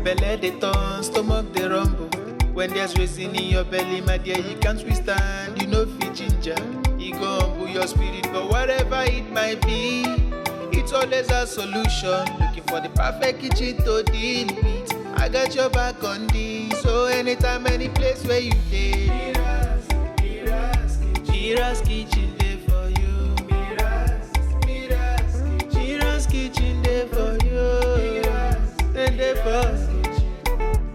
Belle dey turn, stomach dey rumble. When there's reason in your belly, my dear, you can't withstand. You know fit ginger, e go humble your spirit. But whatever it might be, it's always a solution. Looking for the perfect kitchen to deal with. I got your back on this. So anytime, any place where you dey, Mira's kitchen dey for you. Mira's kitchen dey for you. Then dey for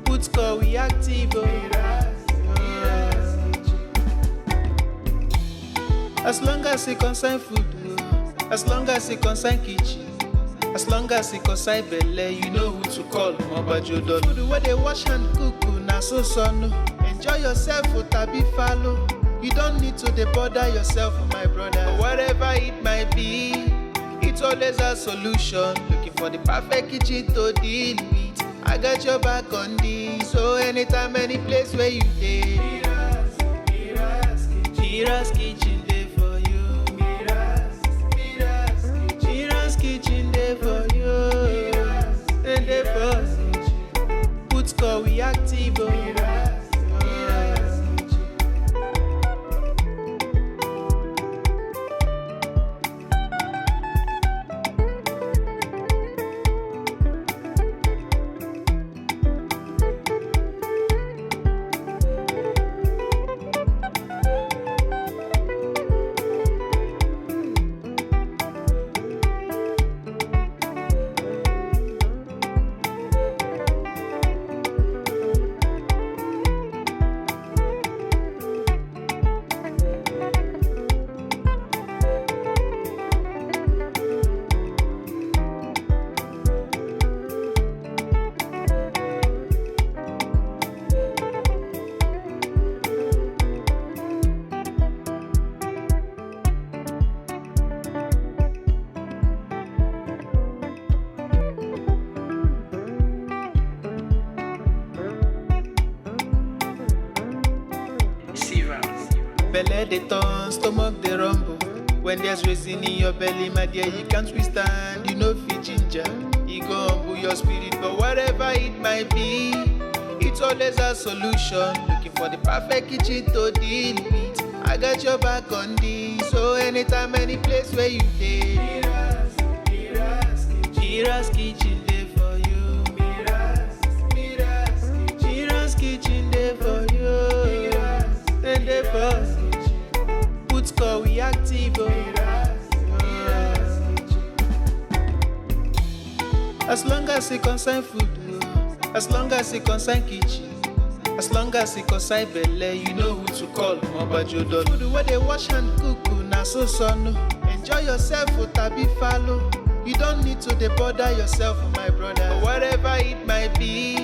put score we active. As long as it concern food, as long as it concern kitchen, as long as it concern belle, you know who to call. Mobajodo. Food where they wash and cook, na so no. Enjoy yourself, tabi follow. You don't need to bother yourself, my brother. But whatever it might be, it's always a solution. Looking for the perfect kitchen to deal with. I got your back on this. So anytime, any place where you dey, Mira's kitchen dey for you. Mira's kitchen dey for you. And dey for put score we active. Belle dey turn, stomach dey rumble. When there's reason in your belly, my dear, you can't withstand. You know fit ginger, e go humble your spirit. But whatever it might be, it's always a solution. Looking for the perfect kitchen to deal with. I got your back on this. So anytime, any place where you dey, Mira's kitchen dey for you. Mira's kitchen dey for you. And dey for put score we active. As long as it concern food, as long as it concern kitchen, as long as it concern belle, you know who to call. Mobajodo. Food where they wash and cook, na so no. Enjoy yourself, tabi follow. You don't need to bother yourself, my brother. But whatever it might be,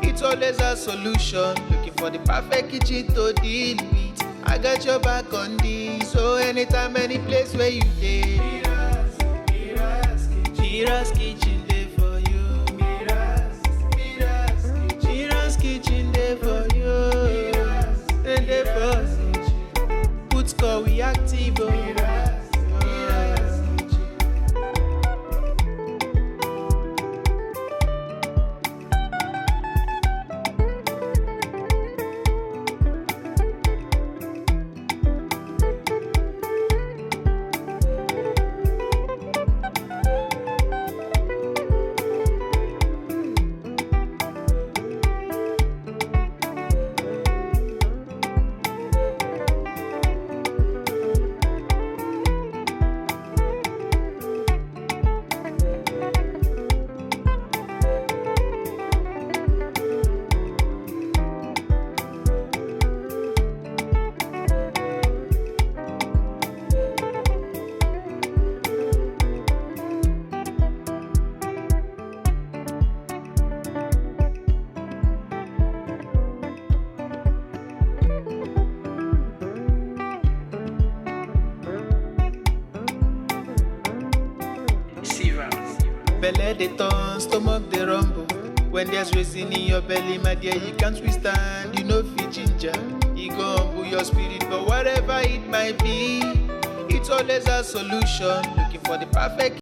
it's always a solution. Looking for the perfect kitchen to deal with. I got your back on this. So anytime, any place where you dey, Mira's kitchen dey for you. Mira's kitchen dey for you. And dey for put score we active. Belle dey turn, stomach dey rumble. When there's reason in your belly, my dear, you can't withstand. You know fit ginger, e go humble your spirit. But whatever it might be, it's always a solution. Looking for the perfect